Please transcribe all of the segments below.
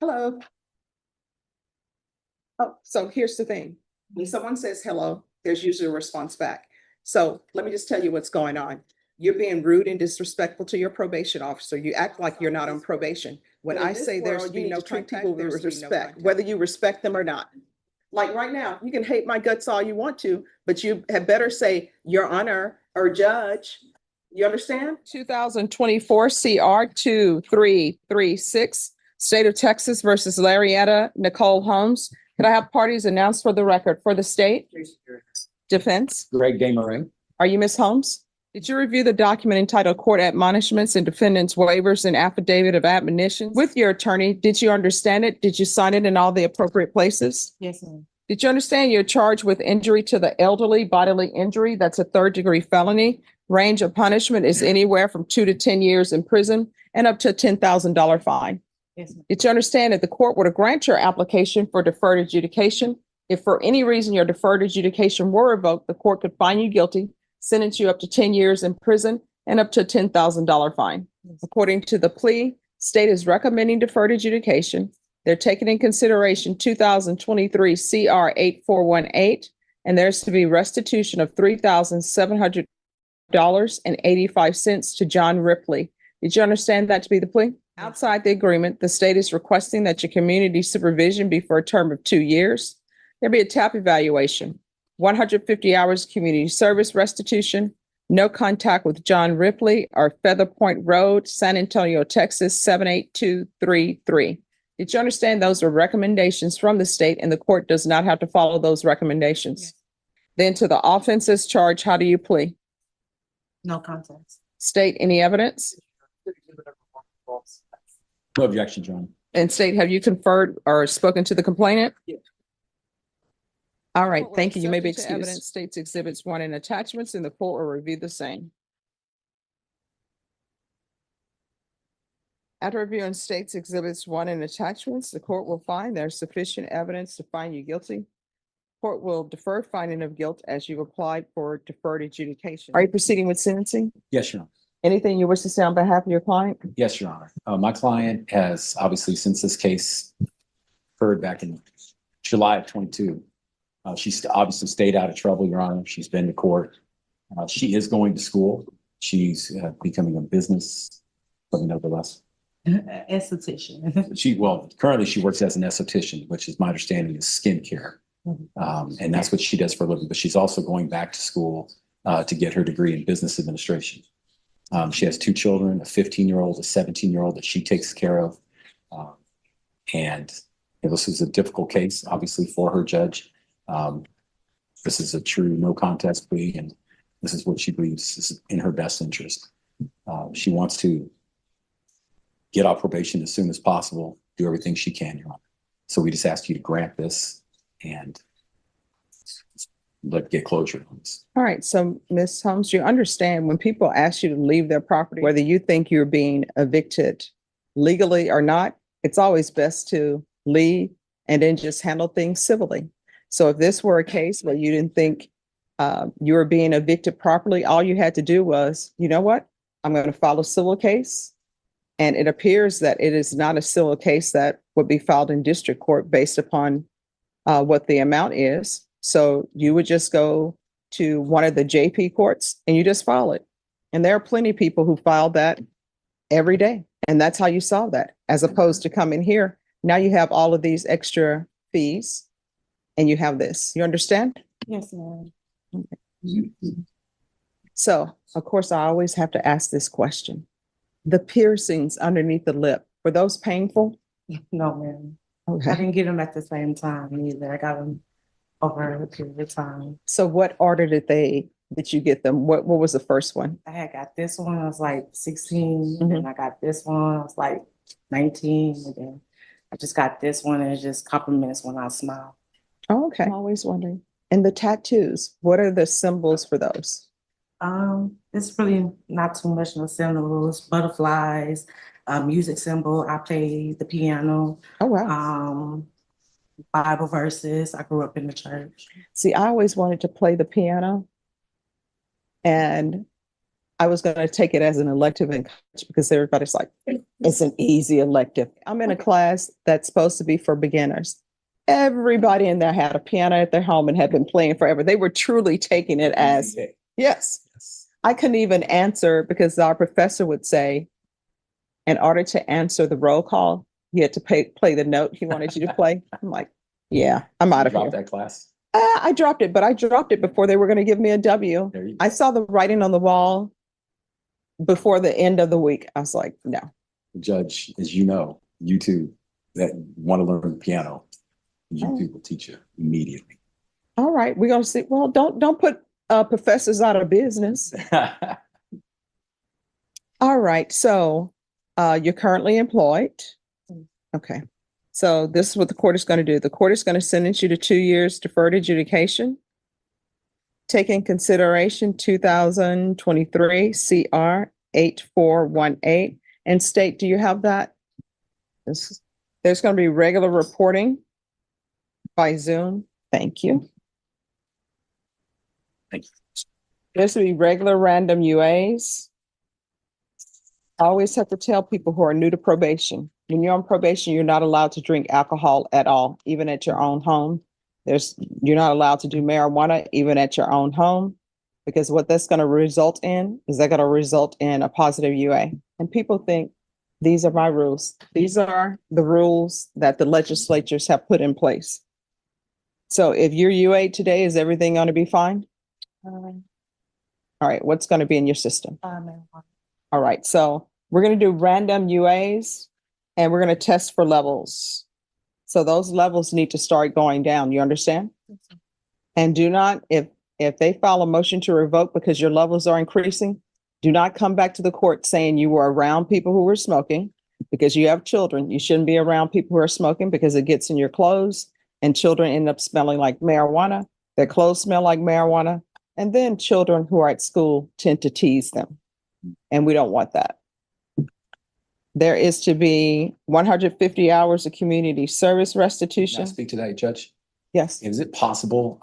Hello. Oh, so here's the thing. When someone says hello, there's usually a response back. So let me just tell you what's going on. You're being rude and disrespectful to your probation officer. You act like you're not on probation. When I say there should be no contact, there with respect, whether you respect them or not. Like right now, you can hate my guts all you want to, but you had better say your honor or judge. You understand? 2024 CR 2336, State of Texas versus Larietta Nicole Holmes. Could I have parties announced for the record for the state? Defense. Greg Gameray. Are you Ms. Holmes? Did you review the document entitled Court Admonishments and Defendant's Waivers and Affidavit of Admonition with your attorney? Did you understand it? Did you sign it in all the appropriate places? Yes, ma'am. Did you understand you're charged with injury to the elderly, bodily injury? That's a third-degree felony. Range of punishment is anywhere from 2 to 10 years in prison and up to a $10,000 fine. Yes, ma'am. Did you understand that the court would grant your application for deferred adjudication? If for any reason your deferred adjudication were revoked, the court could find you guilty, sentence you up to 10 years in prison and up to a $10,000 fine. According to the plea, state is recommending deferred adjudication. They're taking in consideration 2023 CR 8418, and there's to be restitution of $3,700.85 to John Ripley. Did you understand that to be the plea? Outside the agreement, the state is requesting that your community supervision be for a term of 2 years. There'll be a TAP evaluation, 150 hours community service restitution, no contact with John Ripley or Feather Point Road, San Antonio, Texas, 78233. Did you understand those are recommendations from the state and the court does not have to follow those recommendations? Yes. Then to the offenses charge, how do you plea? No contest. State, any evidence? No objection, John. And state, have you conferred or spoken to the complainant? Yes. All right, thank you. You may be excused. Evidence states exhibits 1 and attachments, and the court will review the same. After reviewing states exhibits 1 and attachments, the court will find there's sufficient evidence to find you guilty. Court will defer finding of guilt as you've applied for deferred adjudication. Are you proceeding with sentencing? Yes, Your Honor. Anything you wish to say on behalf of your client? Yes, Your Honor. My client has obviously, since this case occurred back in July of 22, she's obviously stayed out of trouble, Your Honor. She's been to court. She is going to school. She's becoming a business, but nevertheless. Esthetician. Currently she works as an esthetician, which is my understanding is skincare. And that's what she does for a living, but she's also going back to school to get her degree in business administration. She has 2 children, a 15-year-old, a 17-year-old that she takes care of. And this is a difficult case, obviously, for her judge. This is a true no contest plea, and this is what she believes is in her best interest. She wants to get off probation as soon as possible, do everything she can, Your Honor. So we just ask you to grant this and get closure on this. All right, so Ms. Holmes, you understand when people ask you to leave their property, whether you think you're being evicted legally or not, it's always best to leave and then just handle things civilly. So if this were a case where you didn't think you were being evicted properly, all you had to do was, you know what, I'm going to file a civil case. And it appears that it is not a civil case that would be filed in district court based upon what the amount is. So you would just go to one of the JP courts and you just file it. And there are plenty of people who file that every day. And that's how you solve that, as opposed to coming here. Now you have all of these extra fees and you have this. You understand? Yes, ma'am. So, of course, I always have to ask this question. The piercings underneath the lip, were those painful? No, ma'am. I Okay. didn't get them at the same time either. I got them over a period of time. So what order did you get them? What was the first one? I had got this one, I was like 16, Mhm. and I got this one, I was like 19, and then I just got this one, and it just compliments when I smile. Oh, okay. I'm always wondering. And the tattoos, what are the symbols for those? It's really not too much no symbols, butterflies, music symbol. I play the piano, Oh, wow. Bible verses. I grew up in the church. See, I always wanted to play the piano. And I was going to take it as an elective in college because everybody's like, it's an easy elective. I'm in a class that's supposed to be for beginners. Everybody in there had a piano at their home and had been playing forever. They were truly taking it as, yes. I couldn't even answer because our professor would say, in order to answer the roll call, you had to play the note he wanted you to play. I'm like, yeah, I'm out of Drop here. that class. I dropped it, but I dropped it before they were going to give me a W. There you go. I saw the writing on the wall before the end of the week. I was like, no. Judge, as you know, you two that want to learn piano, YouTube will teach you immediately. All right, we're gonna see. Well, don't put professors out of business. All right, so you're currently employed. Okay, so this is what the court is going to do. The court is going to sentence you to 2 years deferred adjudication. Take in consideration 2023 CR 8418 and state, do you have that? There's going to be regular reporting by Zoom. Thank you. Thank you. There's going to be regular random UAs. I always have to tell people who are new to probation, when you're on probation, you're not allowed to drink alcohol at all, even at your own home. You're not allowed to do marijuana, even at your own home, because what that's going to result in is they're going to result in a positive UA. And people think these are my rules. These are the rules that the legislatures have put in place. So if you're UA today, is everything going to be fine? All right. What's going to be in your system? All right. So we're going to do random UAs and we're going to test for levels. So those levels need to start going down. You understand? And do not, if they file a motion to revoke because your levels are increasing, do not come back to the court saying you were around people who were smoking because you have children. You shouldn't be around people who are smoking because it gets in your clothes and children end up smelling like marijuana. Their clothes smell like marijuana. And then children who are at school tend to tease them. And we don't want that. There is to be 150 hours of community service Can I restitution. speak to that, Judge? Yes. Is it possible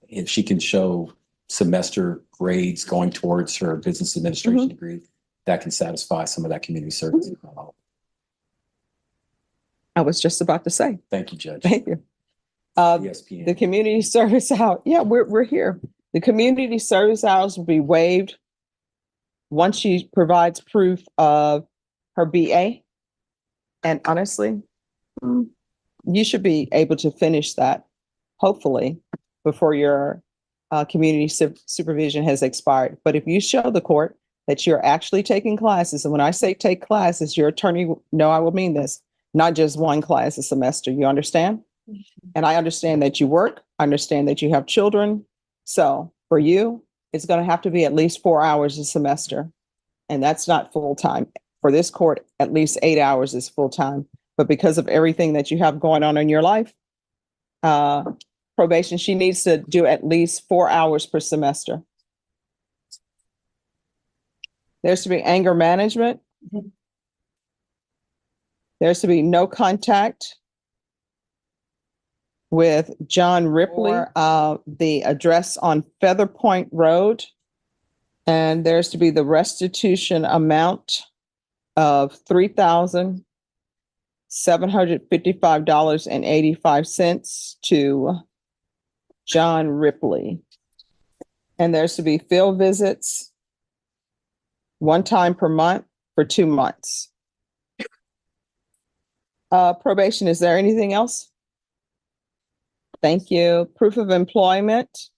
if she can show semester grades going towards her business administration degree, that can satisfy some of that community service? I was just about to say. Thank you, Judge. Thank you. ESPN. The community service hour. Yeah, we're here. The community service hours will be waived once she provides proof of her BA. And honestly, you should be able to finish that, hopefully, before your community supervision has expired. But if you show the court that you're actually taking classes, and when I say take classes, your attorney, no, I will mean this, not just one class a semester, you understand? And I understand that you work, I understand that you have children. So for you, it's going to have to be at least 4 hours a semester. And that's not full time. For this court, at least 8 hours is full time. But because of everything that you have going on in your life, probation, she needs to do at least 4 hours per semester. There's to be anger management. There's to be no contact with John Ripley, the address on Feather Point Road. And there's to be the restitution amount of $3,755.85 to John Ripley. And there's to be field visits 1 time per month for 2 months. Probation, is there anything else? Thank you. Proof of employment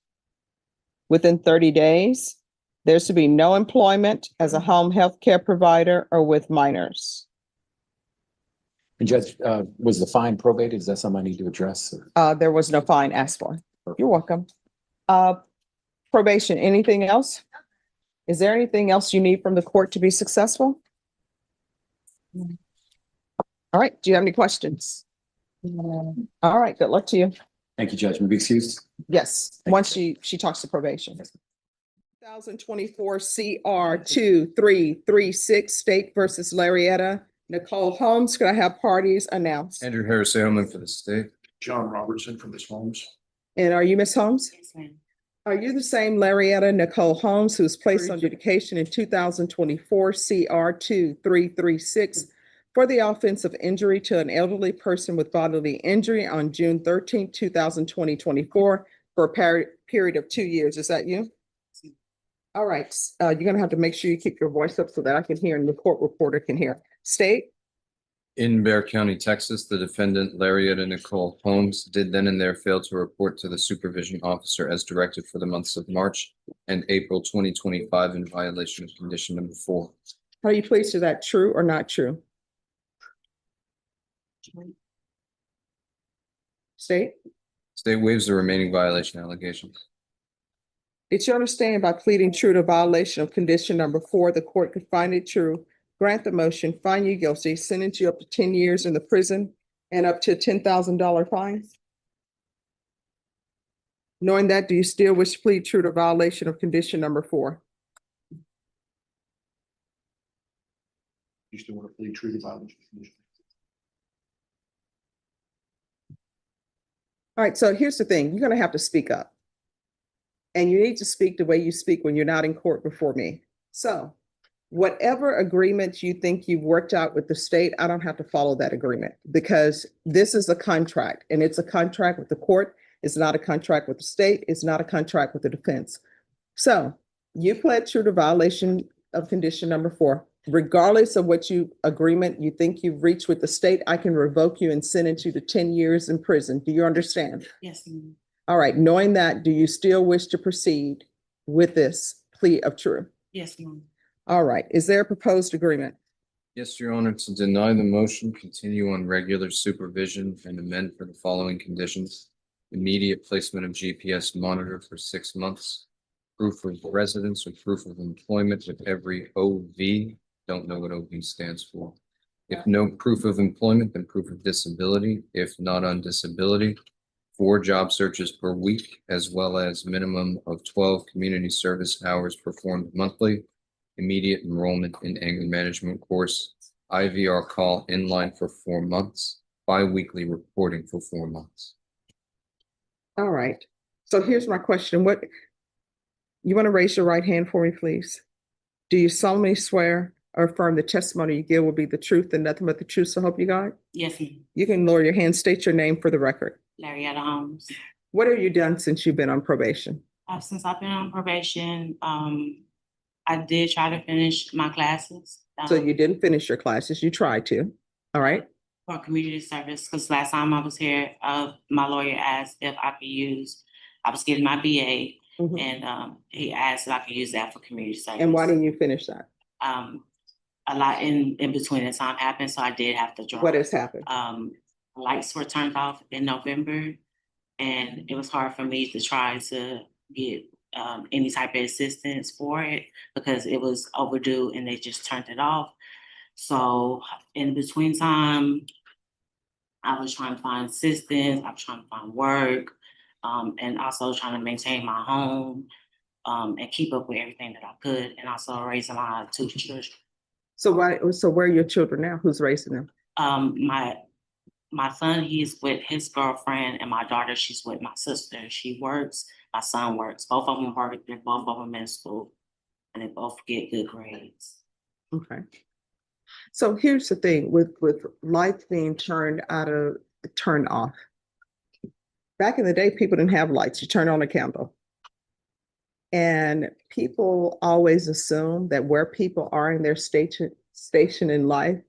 within 30 days. There's to be no employment as a home health care provider or with minors. And Judge, was the fine probated? Is that something I need to address? There was no fine asked for. You're welcome. Probation, anything else? Is there anything else you need from the court to be successful? All right. Do you have any questions? All right. Good luck to you. Thank you, Judge. May I be excused? Yes, Thank once she talks to probation. 2024 CR 2336 State versus Larietta. Nicole Holmes, could I have parties announced? Andrew Harris Edelman for the state. John Robertson from Miss Holmes. And are you Miss Holmes? Yes, ma'am. Are you the same Larietta Nicole Holmes who was placed on adjudication in 2024 CR 2336 for the offense of injury to an elderly person with bodily injury on June 13, 2024 for a period of 2 years? Is that you? All right, you're gonna have to make sure you keep your voice up so that I can hear and the court reporter can hear. State? In Bear County, Texas, the defendant Larietta Nicole Holmes did then and there fail to report to the supervision officer as directed for the months of March and April 2025 in violation of condition number 4. How do you plead to that, true or not true? State? State waives the remaining violation allegations. Did you understand by pleading true to violation of condition number 4, the court could find it true, grant the motion, find you guilty, sentence you up to 10 years in the prison and up to a $10,000 fine? Knowing that, do you still wish to plead true to violation of condition number 4? You still want to plead true to violation of condition? All right, so here's the thing. You're going to have to speak up. And you need to speak the way you speak when you're not in court before me. So whatever agreement you think you've worked out with the state, I don't have to follow that agreement because this is a contract and it's a contract with the court. It's not a contract with the state. It's not a contract with the defense. So you pled true to violation of condition number 4. Regardless of what agreement you think you've reached with the state, I can revoke you and sentence you to 10 years in prison. Do you understand? Yes, ma'am. All right, knowing that, do you still wish to proceed with this plea of true? Yes, ma'am. All right, is there a proposed agreement? Yes, Your Honor, to deny the motion, continue on regular supervision and amend for the following conditions. Immediate placement of GPS monitor for 6 months. Proof of residence or proof of employment with every OV. Don't know what OV stands for. If no proof of employment, then proof of disability. If not on disability, 4 job searches per week, as well as minimum of 12 community service hours performed monthly. Immediate enrollment in anger management course. IVR call inline for 4 months. Bi-weekly reporting for 4 months. All right, so here's my question. You want to raise your right hand for me, please? Do you solemnly swear or affirm the testimony you give will be the truth and nothing but the truth, so help you God? Yes, ma'am. You can lower your hand, state your name for the record. Larietta Holmes. What have you done since you've been on probation? Since I've been on probation, I did try to finish my classes. So you didn't finish your classes, you tried to, all right? For community service, because last time I was here, my lawyer asked if I could use, I was getting my BA, Mhm. and he asked if I could use that for community service. And why didn't you finish that? A lot in between the time happened, so I did have to drop. What has happened? Lights were turned off in November, and it was hard for me to try to get any type of assistance for it because it was overdue and they just turned it off. So in between time, I was trying to find assistance, I was trying to find work, and also trying to maintain my home, and keep up with everything that I could, and also raising my 2 children. So where are your children now? Who's raising them? My son, he's with his girlfriend, and my daughter, she's with my sister. She works, my son works. Both of them work, they're both of them in school, and they both get good grades. Okay. So here's the thing with lights being turned off. Back in the day, people didn't have lights. You turn on a candle. And people always assume that where people are in their station in life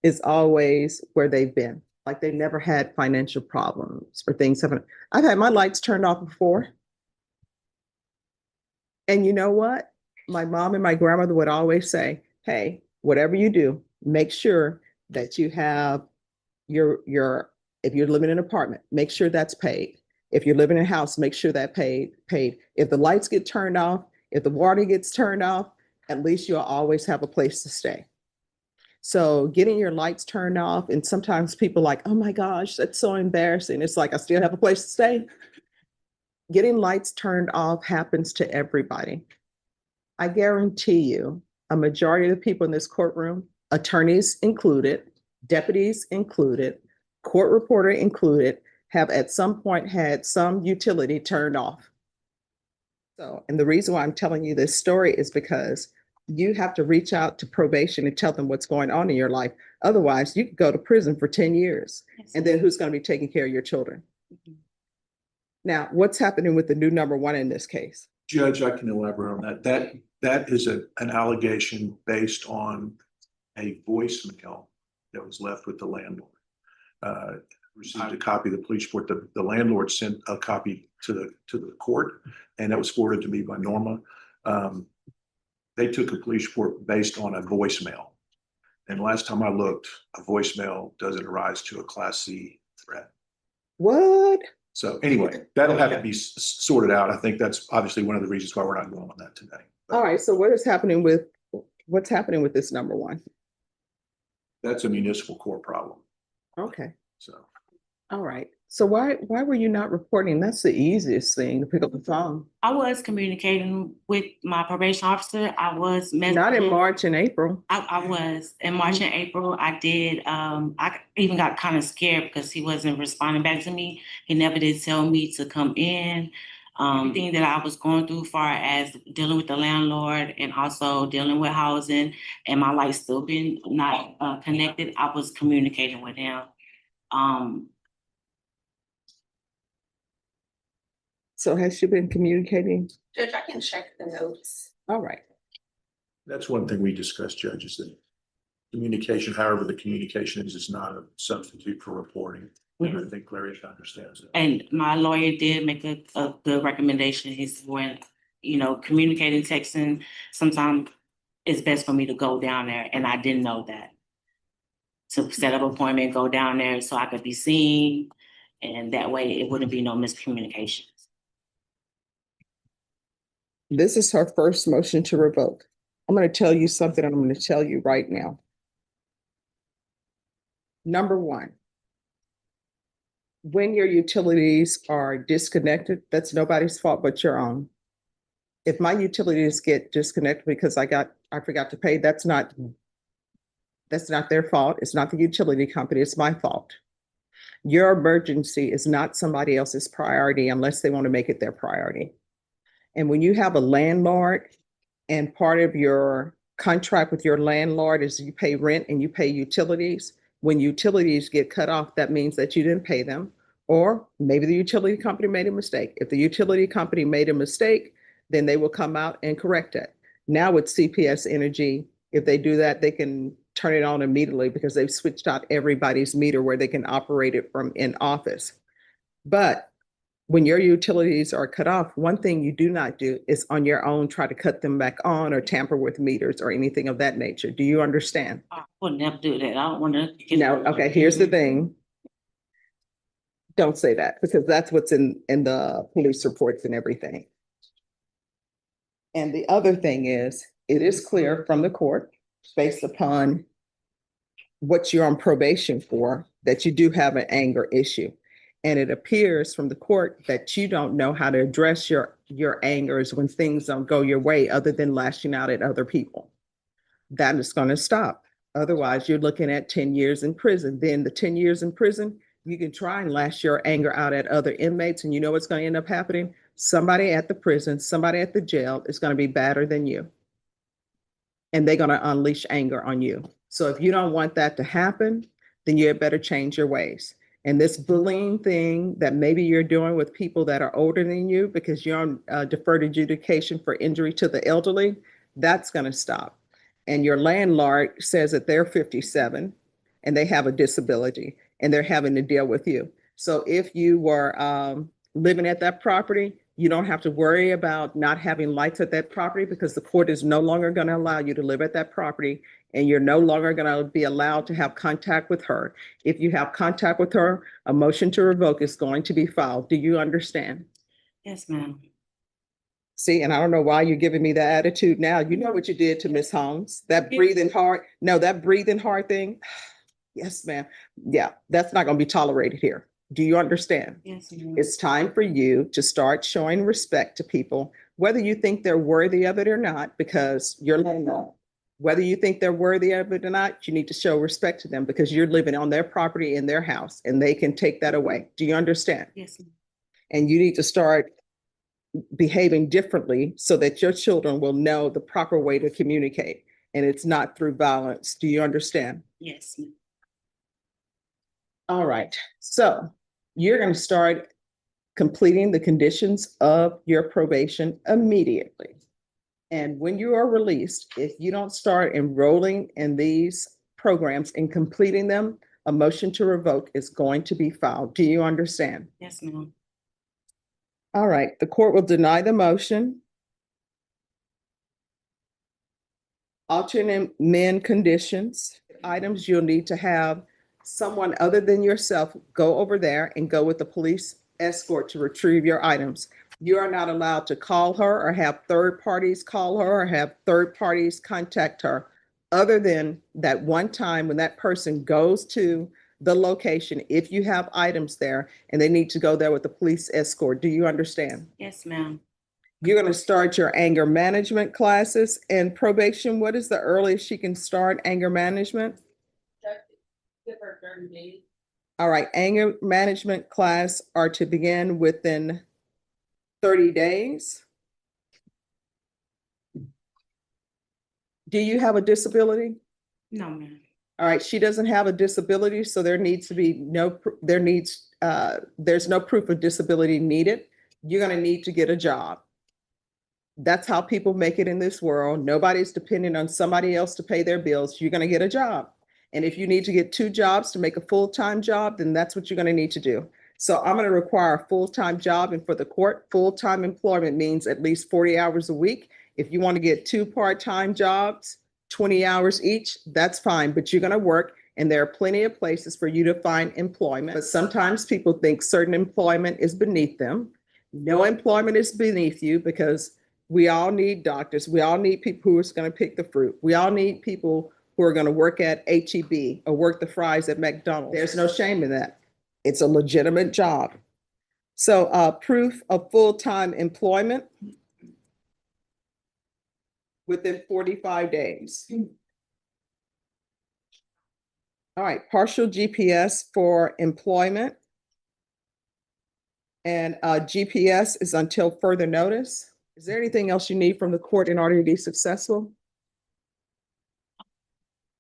is always where they've been. Like they never had financial problems or things haven't. I've had my lights turned off before. And you know what? My mom and my grandmother would always say, hey, whatever you do, make sure that you have if you're living in an apartment, make sure that's paid. If you're living in a house, make sure that paid. If the lights get turned off, if the water gets turned off, at least you'll always have a place to stay. So getting your lights turned off, and sometimes people are like, oh my gosh, that's so embarrassing. It's like, I still have a place to stay. Getting lights turned off happens to everybody. I guarantee you, a majority of the people in this courtroom, attorneys included, deputies included, court reporter included, have at some point had some utility turned off. So, and the reason why I'm telling you this story is because you have to reach out to probation and tell them what's going on in your life. Otherwise, you could go to prison for 10 years. Yes. And then who's going to be taking care of your children? Mhm. Now, what's happening with the new number one in this case? Judge, I can elaborate on that. That is an allegation based on a voicemail that was left with the landlord. Received a copy of the police report. The landlord sent a copy to the court, and that was forwarded to me by Norma. They took a police report based on a voicemail. And last time I looked, a voicemail doesn't arise to a Class C threat. What? So anyway, that'll have to be sorted out. I think that's obviously one of the reasons why we're not going on that today. All right. So what's happening with this number one? That's a municipal court problem. Okay. So All right. So why were you not reporting? That's the easiest thing, to pick up the phone. I was communicating with my probation officer. I was Not in March and April. I was in March and April. I did. I even got kind of scared because he wasn't responding back to me. He never did tell me to come in. Thing that I was going through, far as dealing with the landlord and also dealing with housing, and my life still been not connected. I was communicating with him. So has she been communicating? Judge, I can check the notes. All right. that's one thing we discussed, Judge, is that communication, however the communication is not a substitute for reporting. And I think Clarice understands that. And my lawyer did make a good recommendation. He's when, communicating, texting, sometimes it's best for me to go down there, and I didn't know that. To set up an appointment, go down there so I could be seen, and that way it wouldn't be no miscommunications. This is her first motion to revoke. I'm going to tell you something, and I'm going to tell you right now. Number one, when your utilities are disconnected, that's nobody's fault but your own. If my utilities get disconnected because I forgot to pay, that's not their fault. It's not the utility company, it's my fault. Your emergency is not somebody else's priority unless they want to make it their priority. And when you have a landlord and part of your contract with your landlord is you pay rent and you pay utilities, when utilities get cut off, that means that you didn't pay them, or maybe the utility company made a mistake. If the utility company made a mistake, then they will come out and correct it. Now with CPS Energy, if they do that, they can turn it on immediately because they've switched out everybody's meter where they can operate it from in office. But when your utilities are cut off, one thing you do not do is on your own try to cut them back on or tamper with meters or anything of that nature. Do you understand? I would never do that. I don't want to. No, okay, here's the thing. Don't say that because that's what's in the police reports and everything. And the other thing is, it is clear from the court, based upon what you're on probation for, that you do have an anger issue. And it appears from the court that you don't know how to address your angers when things don't go your way other than lashing out at other people. That is going to stop. Otherwise, you're looking at 10 years in prison. Then the 10 years in prison, you can try and lash your anger out at other inmates. And you know what's going to end up happening? Somebody at the prison, somebody at the jail is going to be badder than you. And they're going to unleash anger on you. So if you don't want that to happen, then you had better change your ways. And this bullying thing that maybe you're doing with people that are older than you because you're on deferred adjudication for injury to the elderly, that's going to stop. And your landlord says that they're 57 and they have a disability and they're having to deal with you. So if you were living at that property, you don't have to worry about not having lights at that property because the court is no longer going to allow you to live at that property, and you're no longer going to be allowed to have contact with her. If you have contact with her, a motion to revoke is going to be filed. Do you understand? Yes, ma'am. See, and I don't know why you're giving me that attitude now. You know what you did to Miss Holmes, that breathing hard. No, that breathing hard thing. Yes, ma'am. Yeah, that's not going to be tolerated here. Do you understand? Yes, ma'am. It's time for you to start showing respect to people, whether you think they're worthy of it or not, because you're landlord. Whether you think they're worthy of it or not, you need to show respect to them because you're living on their property in their house and they can take that away. Do you understand? Yes, ma'am. And you need to start behaving differently so that your children will know the proper way to communicate and it's not through violence. Do you understand? Yes, All right, so you're going to start completing the conditions of your probation immediately. And when you are released, if you don't start enrolling in these programs and completing them, a motion to revoke is going to be filed. Do you understand? yes, ma'am. All right, the court will deny the motion. Alternate men conditions, items you'll need to have someone other than yourself go over there and go with the police escort to retrieve your items. You are not allowed to call her or have third parties call her or have third parties contact her. Other than that one time when that person goes to the location, if you have items there and they need to go there with the police escort. Do you understand? Yes, ma'am. You're going to start your anger management classes and probation. What is the earliest she can start anger management? Give her 30 days. All right, anger management class are to begin within 30 days. Do you have a disability? No, ma'am. All right, she doesn't have a disability, so there needs to be there's no proof of disability needed. You're going to need to get a job. That's how people make it in this world. Nobody's depending on somebody else to pay their bills. You're going to get a job. And if you need to get 2 jobs to make a full-time job, then that's what you're going to need to do. So I'm going to require a full-time job. And for the court, full-time employment means at least 40 hours a week. If you want to get 2 part-time jobs, 20 hours each, that's fine, but you're going to work. And there are plenty of places for you to find employment. But sometimes people think certain employment is beneath them. No employment is beneath you because we all need doctors. We all need people who are going to pick the fruit. We all need people who are going to work at HEB or work the fries at McDonald's. There's no shame in that. It's a legitimate job. So proof of full-time employment within 45 days. All right, partial GPS for employment. And GPS is until further notice. Is there anything else you need from the court in order to be successful?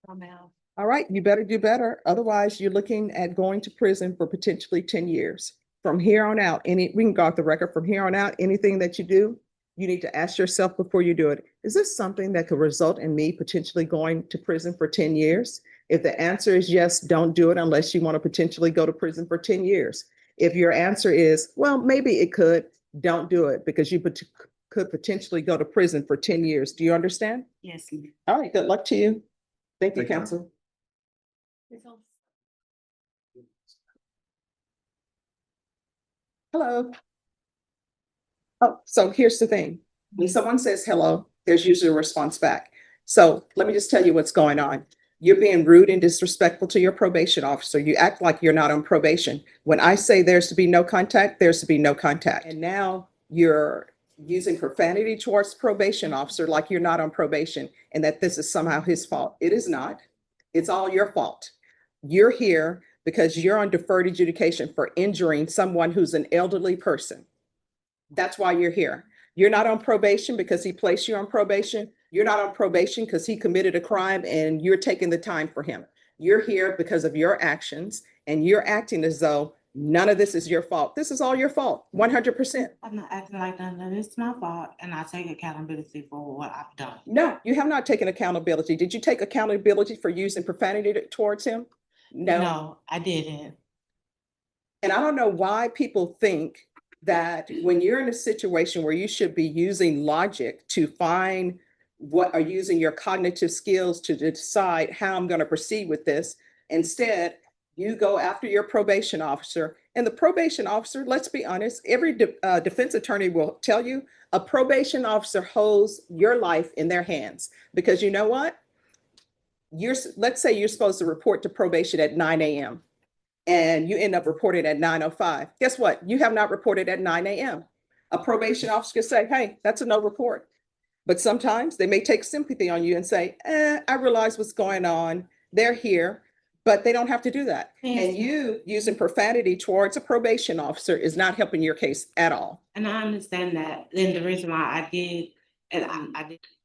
No, ma'am. All right, you better do better. Otherwise, you're looking at going to prison for potentially 10 years. From here on out, we can go off the record, from here on out, anything that you do, you need to ask yourself before you do it, is this something that could result in me potentially going to prison for 10 years? If the answer is yes, don't do it unless you want to potentially go to prison for 10 years. If your answer is, well, maybe it could, don't do it because you could potentially go to prison for 10 years. Do you understand? Yes, ma'am. All right, good luck to you. Thank you, Thank you. counsel. Hello. Oh, so here's the thing. When someone says hello, there's usually a response back. So let me just tell you what's going on. You're being rude and disrespectful to your probation officer. You act like you're not on probation. When I say there's to be no contact, there's to be no contact. And now you're using profanity towards probation officer like you're not on probation and that this is somehow his fault. It is not. It's all your fault. You're here because you're on deferred adjudication for injuring someone who's an elderly person. That's why you're here. You're not on probation because he placed you on probation. You're not on probation because he committed a crime and you're taking the time for him. You're here because of your actions and you're acting as though none of this is your fault. This is all your fault, 100%. I'm not acting like none of it's my fault, and I take accountability for what I've done. No, you have not taken accountability. Did you take accountability for using profanity towards him? No, I didn't. And I don't know why people think that when you're in a situation where you should be using logic to find what are using your cognitive skills to decide how I'm going to proceed with this, instead, you go after your probation officer. And the probation officer, let's be honest, every defense attorney will tell you a probation officer holds your life in their hands because you know what? Let's say you're supposed to report to probation at 9 a.m. and you end up reporting at 9:05. Guess what? You have not reported at 9 a.m. A probation officer can say, hey, that's a no report. But sometimes they may take sympathy on you and say, I realize what's going on. They're here. but they don't have to do that. Yes. And you using profanity towards a probation officer is not helping your case at all. And I understand that. Then the reason why I did, and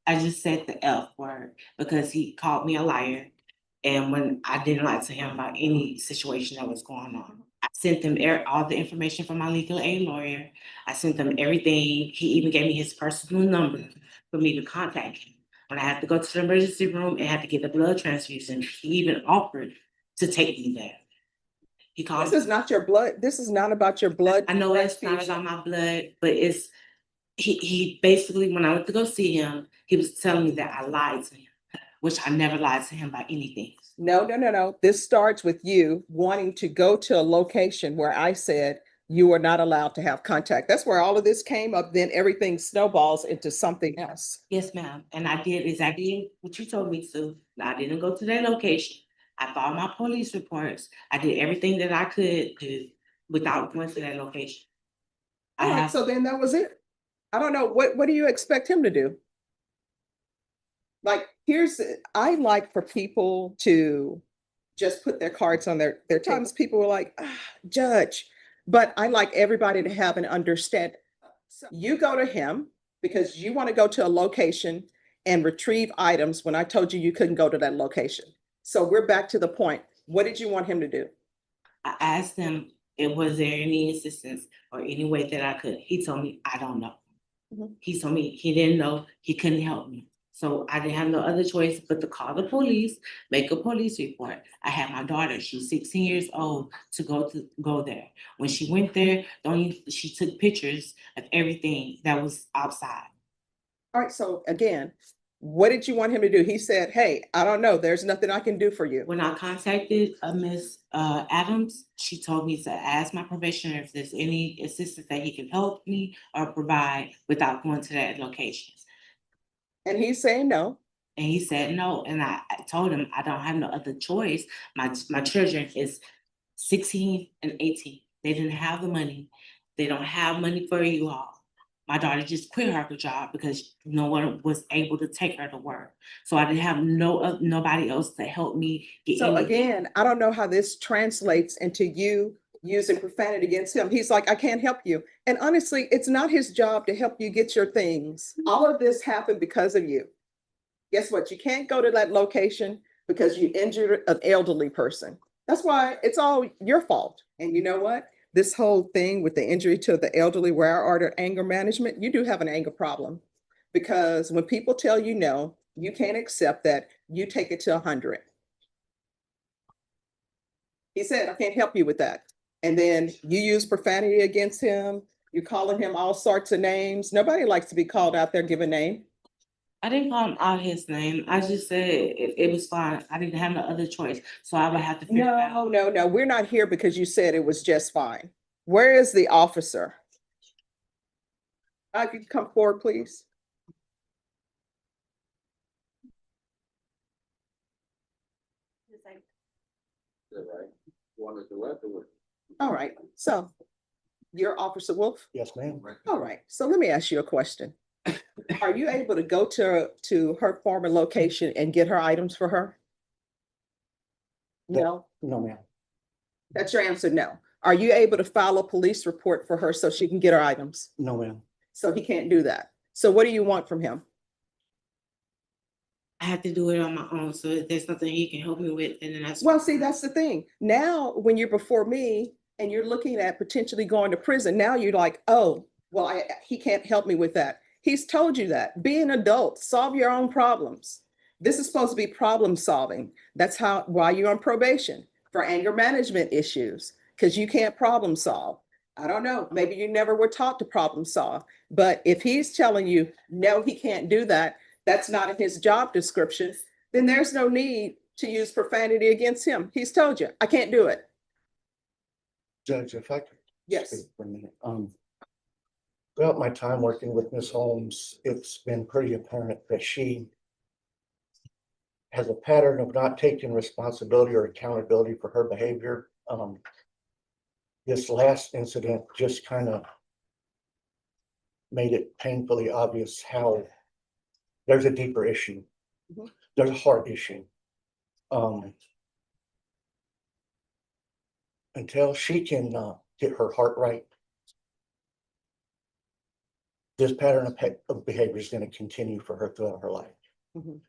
I just said the F word because he called me a liar. And when I didn't lie to him about any situation that was going on, I sent them all the information from my legal aid lawyer. I sent them everything. He even gave me his personal number for me to contact him. When I had to go to the emergency room and had to get a blood transfusion, he even offered to take me there. He called. This is not your blood. This is not about your blood. I know it's not transfusion. about my blood, but it's he basically, when I went to go see him, he was telling me that I lied to him, which I never lied to him about anything. No. This starts with you wanting to go to a location where I said you are not allowed to have contact. That's where all of this came up. Then everything snowballs into something else. Yes, ma'am. And I did exactly what you told me to. I didn't go to that location. I filed my police reports. I did everything that I could do without going to that location. I All right, have, so then that was it. I don't know, what do you expect him to do? Like, I like for people to just put their cards on their times. People are like, judge, but I like everybody to have an understanding. So you go to him because you want to go to a location and retrieve items when I told you you couldn't go to that location. So we're back to the point. What did you want him to do? I asked him, was there any assistance or any way that I could? He told me, I don't know. Mhm. He told me he didn't know, he couldn't help me. So I didn't have no other choice but to call the police, make a police report. I had my daughter, she's 16 years old, to go there. When she went there, she took pictures of everything that was outside. All right, so again, what did you want him to do? He said, hey, I don't know, there's nothing I can do for you. When I contacted Miss Adams, she told me to ask my probationer if there's any assistance that he can help me or provide without going to that location. And he's saying no. And he said no. And I told him I don't have no other choice. My children is 16 and 18. They didn't have the money. They don't have money for you all. My daughter just quit her job because no one was able to take her to work. So I didn't have nobody else to help me get So anything. again, I don't know how this translates into you using profanity against him. He's like, I can't help you. And honestly, it's not his job to help you get your things. All of this happened because of you. Guess what? You can't go to that location because you injured an elderly person. That's why it's all your fault. And you know what? This whole thing with the injury to the elderly, where I ordered anger management, you do have an anger problem. Because when people tell you no, you can't accept that, you take it to 100. He said, I can't help you with that. And then you use profanity against him. You're calling him all sorts of names. Nobody likes to be called out there, give a name. I didn't call him out his name. I just said it was fine. I didn't have no other choice. So I would have to figure it out. No. We're not here because you said it was just fine. Where is the officer? If you could come forward, please. All right, so you're Officer Wolf? Yes, ma'am. All right, so let me ask you a question. Are you able to go to her former location and get her items for her? No, No, ma'am. that's your answer, no. Are you able to file a police report for her so she can get her items? No, ma'am. So he can't do that. So what do you want from him? I had to do it on my own. So if there's nothing he can help me with, then that's Well, see, that's the thing. Now, when you're before me and you're looking at potentially going to prison, now you're like, oh, well, he can't help me with that. He's told you that. Be an adult, solve your own problems. This is supposed to be problem solving. That's why you're on probation, for anger management issues, because you can't problem solve. I don't know, maybe you never were taught to problem solve, but if he's telling you, no, he can't do that, that's not in his job description, then there's no need to use profanity against him. He's told you, I can't do it. Judge, if I could. Yes. speak for a minute. Throughout my time working with Ms. Holmes, it's been pretty apparent that she has a pattern of not taking responsibility or accountability for her behavior. This last incident just kind of made it painfully obvious how there's a deeper issue. Mhm. There's a heart issue. until she can get her heart right, this pattern of behavior is going to continue for her throughout her life. Mhm.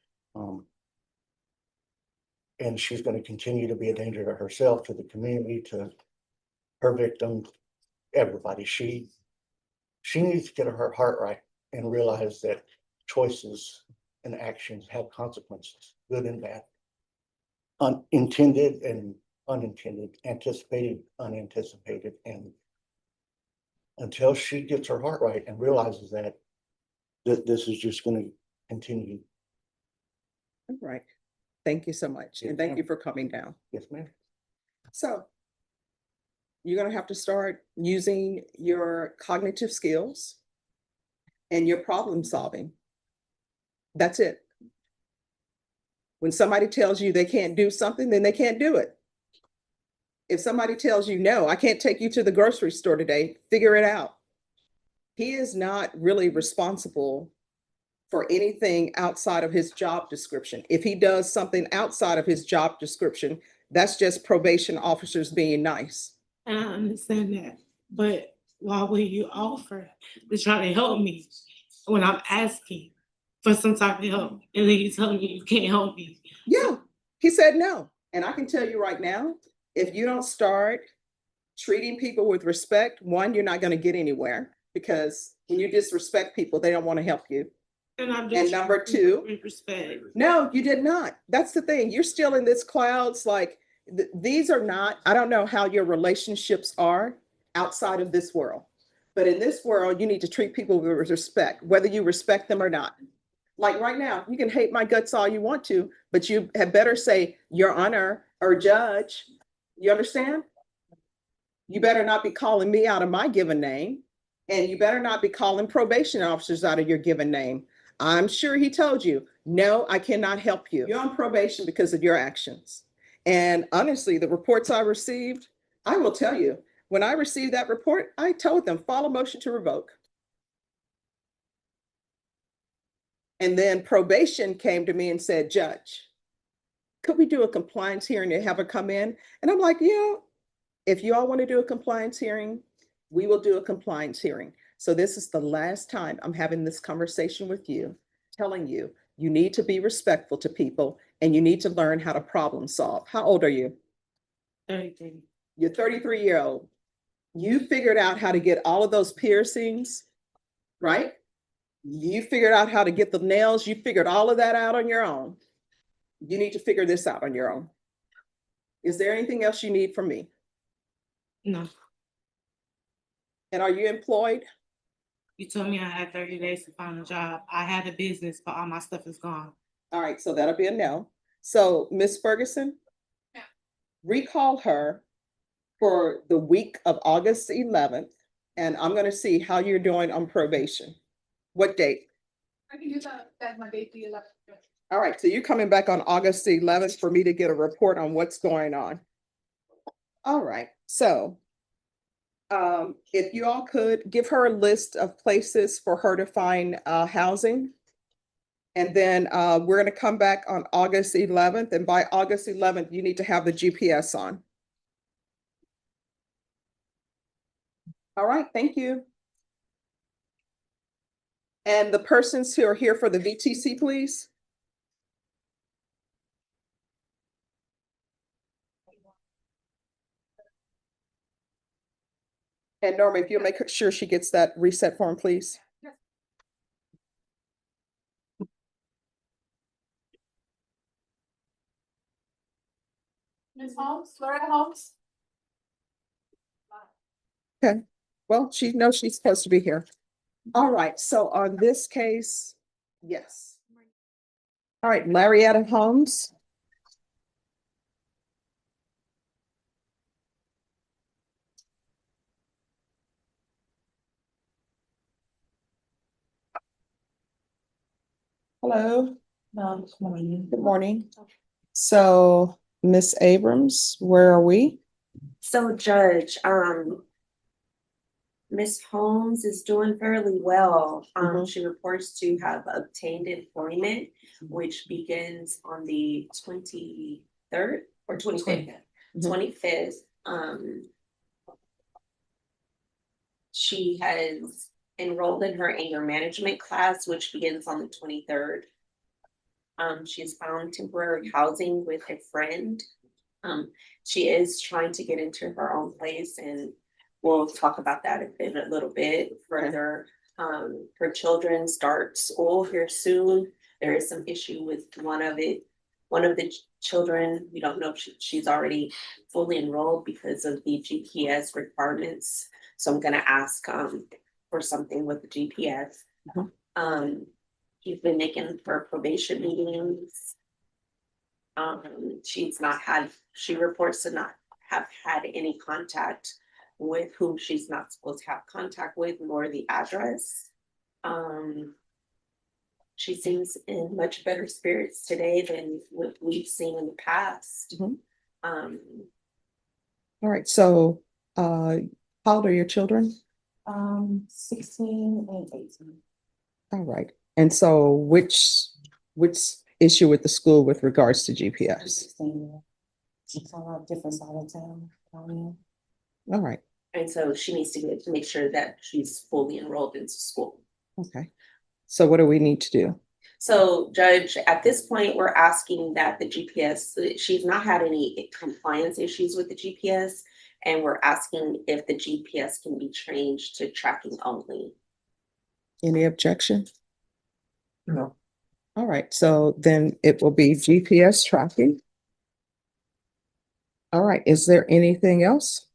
And she's going to continue to be a danger to herself, to the community, to her victims, everybody. She needs to get her heart right and realize that choices and actions have consequences, good and bad, unintended and unintended, anticipated, unanticipated. And until she gets her heart right and realizes that this is just going to continue. All right. Thank you so much. Yes, And thank ma'am. you for coming down. Yes, ma'am. So you're going to have to start using your cognitive skills and your problem solving. That's it. When somebody tells you they can't do something, then they can't do it. If somebody tells you, no, I can't take you to the grocery store today, figure it out. He is not really responsible for anything outside of his job description. If he does something outside of his job description, that's just probation officers being nice. And I understand that, but why would you offer to try to help me when I'm asking for some type of help, and then you tell me you can't help me? Yeah, he said no. And I can tell you right now, if you don't start treating people with respect, one, you're not going to get anywhere, because when you disrespect people, they don't want to help you. And I do And number two, with respect. no, you did not. That's the thing. You're still in this clouds. Like these are not, I don't know how your relationships are outside of this world, but in this world, you need to treat people with respect, whether you respect them or not. Like right now, you can hate my guts all you want to, but you had better say your honor or judge. You understand? You better not be calling me out of my given name, and you better not be calling probation officers out of your given name. I'm sure he told you, no, I cannot help you. You're on probation because of your actions. And honestly, the reports I received, I will tell you, when I received that report, I told them, file a motion to revoke. And then probation came to me and said, Judge, could we do a compliance hearing and have her come in? And I'm like, yeah, if you all want to do a compliance hearing, we will do a compliance hearing. So this is the last time I'm having this conversation with you, telling you, you need to be respectful to people and you need to learn how to problem solve. How old are you? 33. You're 33-year-old. You figured out how to get all of those piercings, right? You figured out how to get the nails. You figured all of that out on your own. You need to figure this out on your own. Is there anything else you need from me? No, And are you employed? you told me I had 30 days to find a job. I had a business, but all my stuff is gone. All right, so that'll be a no. So Miss Ferguson, Yeah. recall her for the week of August 11th, and I'm going to see how you're doing on probation. What date? I can do that my date the 11th. All right, so you're coming back on August 11th for me to get a report on what's going on. All right, so if you all could give her a list of places for her to find housing. And then we're going to come back on August 11th. And by August 11th, you need to have the GPS on. All right, thank you. And the persons who are here for the VTC, please. And Norma, if you'll make sure she gets that reset form, please. Ms. Holmes, Loretta Holmes. Okay, well, she knows she's supposed to be here. All right, so on this case, yes. All right, Larietta Holmes. Hello. Good morning. Good morning. So, Miss Abrams, where are we? So Judge, Ms. Holmes is doing fairly well. Mhm. She reports to have obtained employment, which begins on the 23rd or 25th. Mhm. 25th. She has enrolled in her anger management class, which begins on the 23rd. She's found temporary housing with a friend. She is trying to get into her own place, and we'll talk about that in a little bit further. Her children start school here soon. There is some issue with one of the children. We don't know if she's already fully enrolled because of the GPS requirements. So I'm gonna ask for something with the GPS. She's been making her probation meetings. She reports to not have had any contact with whom she's not supposed to have contact with, nor the address. She seems in much better spirits today than what we've seen in the past. All right, so how old are your children? 16 and 18. All right, and so which issue with the school with regards to GPS? It's on a different side of town. All right, And so she needs to make sure that she's fully enrolled into school. okay. So what do we need to do? So Judge, at this point, we're asking that the GPS, she's not had any compliance issues with the GPS. And we're asking if the GPS can be changed to tracking only. Any objection? No. All right, so then it will be GPS tracking. All right, is there anything else?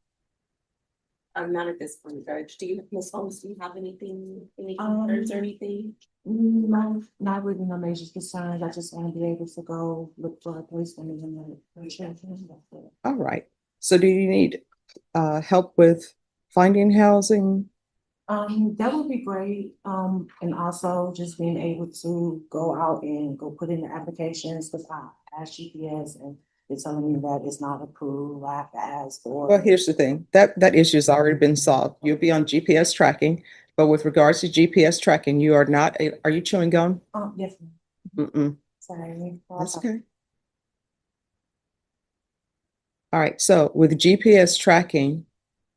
Not at this point, Judge. Ms. Holmes, do you have anything, any concerns or anything? No, not really no major concerns. I just want to be able to go look for a placement in the. All right, so do you need help with finding housing? That would be great. And also just being able to go out and go put in the applications, because I asked GPS and they're telling me that it's not approved. I have to ask for. Well, here's the thing, that issue has already been solved. You'll be on GPS tracking, but with regards to GPS tracking, you are not, are you chewing gum? Yes. Sorry. That's okay. All right, so with GPS tracking,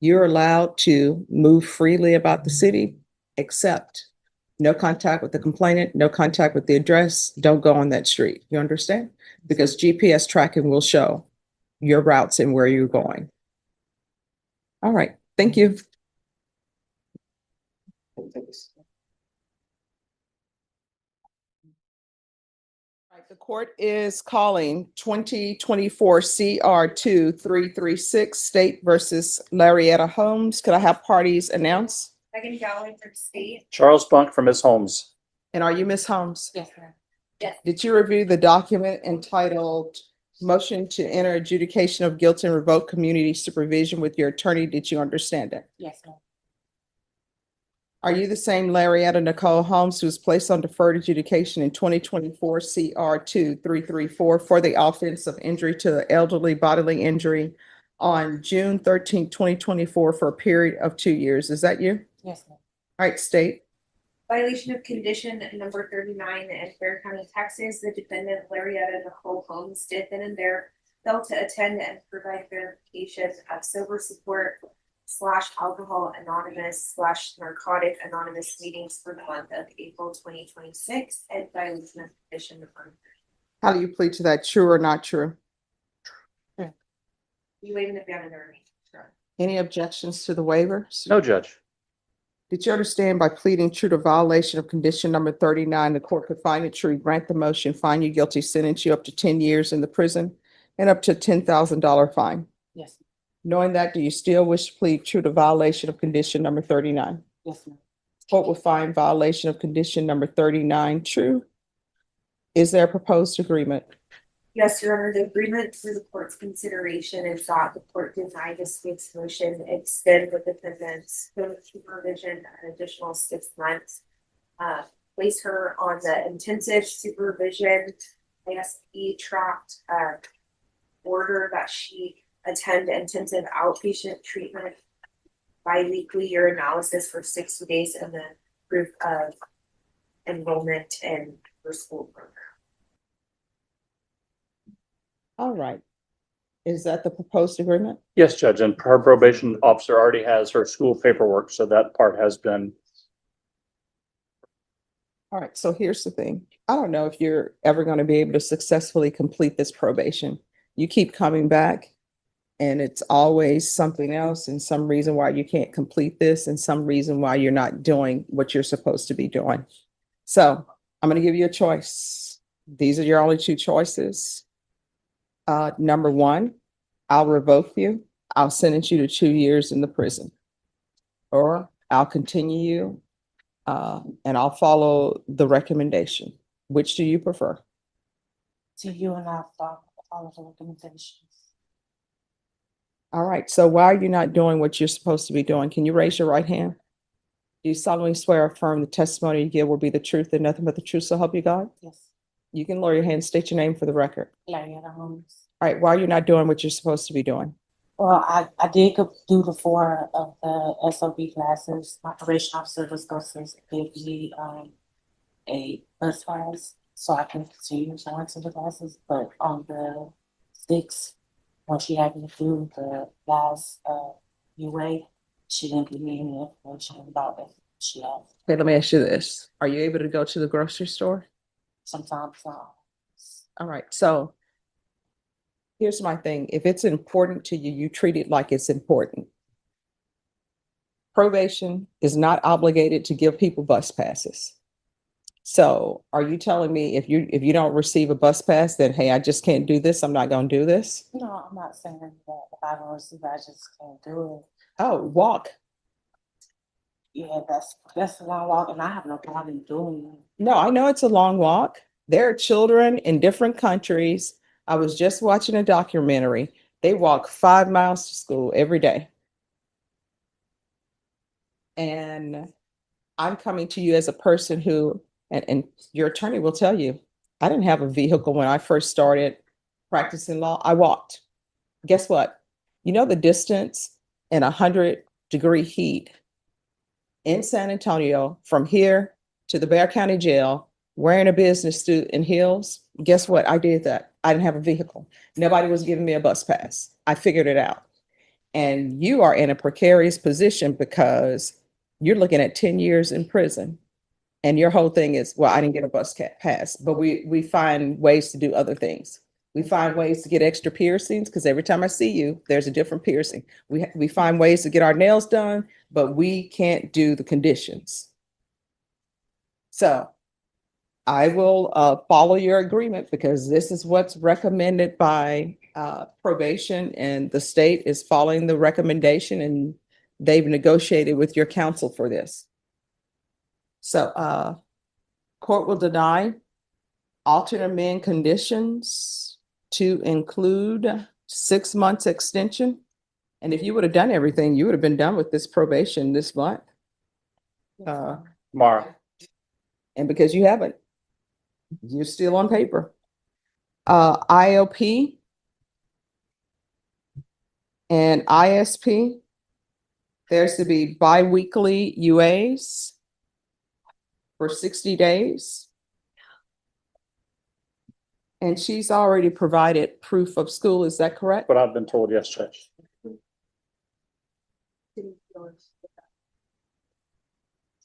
you're allowed to move freely about the city, except no contact with the complainant, no contact with the address, don't go on that street. You understand? Because GPS tracking will show your routes and where you're going. All right, thank you. Right, the court is calling 2024 CR 2336 State versus Larietta Holmes. Could I have parties announce? Megan Galloway from State. Charles Bunk for Ms. Holmes. And are you Ms. Holmes? Yes, sir. Yes. Did you review the document entitled Motion to Enter Adjudication of Guilt and Revoke Community Supervision with your attorney? Did you understand it? Yes, sir. Are you the same Larietta Nicole Holmes who was placed on deferred adjudication in 2024 CR 2334 for the offense of injury to the elderly bodily injury on June 13, 2024 for a period of 2 years? Is that you? Yes, sir. All right, state. Violation of condition number 39 in Fair County, Texas. The defendant Larietta Nicole Holmes did then and there fail to attend and provide verification of sober support / alcohol anonymous / narcotic anonymous meetings for the month of April 2026 and violation of condition number. How do you plead to that? True or not true? You waiving the ban or Any objections to the waivers? No, Judge. Did you understand by pleading true to violation of condition number 39, the court could find it true, grant the motion, find you guilty, sentence you up to 10 years in the prison and up to $10,000 fine? Yes, sir. Knowing that, do you still wish to plead true to violation of condition number 39? Yes, sir. Court will find violation of condition number 39 true. Is there a proposed agreement? Yes, Your Honor, the agreement for the court's consideration is that the court denied the state's motion, extend the defendant's supervision an additional 6 months. Place her on the intensive supervision ASP tracked order that she attend intensive outpatient treatment, biweekly urinalysis for 60 days, and then proof of enrollment in her school program. All right. Is that the proposed agreement? Yes, Judge, and her probation officer already has her school paperwork, so that part has been. All right, so here's the thing. I don't know if you're ever going to be able to successfully complete this probation. You keep coming back and it's always something else and some reason why you can't complete this and some reason why you're not doing what you're supposed to be doing. So I'm going to give you a choice. These are your only two choices. Number one, I'll revoke you. I'll sentence you to 2 years in the prison. Or I'll continue you and I'll follow the recommendation. Which do you prefer? To you and I follow the recommendations. All right, so why are you not doing what you're supposed to be doing? Can you raise your right hand? Do you solemnly swear or affirm the testimony you give will be the truth and nothing but the truth, so help you God? Yes. You can lower your hand, state your name for the record. Larietta Holmes. All right, why are you not doing what you're supposed to be doing? Well, I did do the 4 of the SOB classes. My probation officer was going to give me a bus pass so I can continue going to the classes. But on the 6th, when she had me do the last UA, she didn't give me any information about it. She had Okay, let me ask you this. Are you able to go to the grocery store? sometimes All right, so here's my thing. If it's important to you, you treat it like it's important. Probation is not obligated to give people bus passes. So are you telling me if you don't receive a bus pass, then hey, I just can't do this, I'm not gonna do this? No, I'm not saying that if I don't receive it, I just can't do it. Oh, walk. Yeah, that's a long walk, and I have no problem doing it. No, I know it's a long walk. There are children in different countries. I was just watching a documentary. They walk 5 miles to school every day. And I'm coming to you as a person who, and your attorney will tell you, I didn't have a vehicle when I first started practicing law. I walked. Guess what? You know the distance in 100-degree heat in San Antonio from here to the Bexar County Jail, wearing a business suit and heels? Guess what? I did that. I didn't have a vehicle. Nobody was giving me a bus pass. I figured it out. And you are in a precarious position because you're looking at 10 years in prison. And your whole thing is, well, I didn't get a bus pass, but we find ways to do other things. We find ways to get extra piercings because every time I see you, there's a different piercing. We find ways to get our nails done, but we can't do the conditions. So I will follow your agreement because this is what's recommended by probation, and the state is following the recommendation, and they've negotiated with your counsel for this. So court will deny alternate amend conditions to include 6 months extension. And if you would have done everything, you would have been done with this probation this month. Mara, And because you haven't, you're still on paper. IOP and ISP, there's to be bi-weekly UAs for 60 days. And she's already provided proof of school, is that correct? what I've been told, yes, Judge.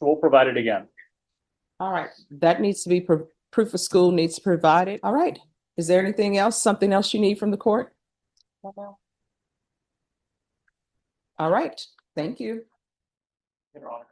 We'll provide it again. All right, that needs to be, proof of school needs to be provided. All right, is there anything else, something else you need from the court? All right, thank you. Your Honor.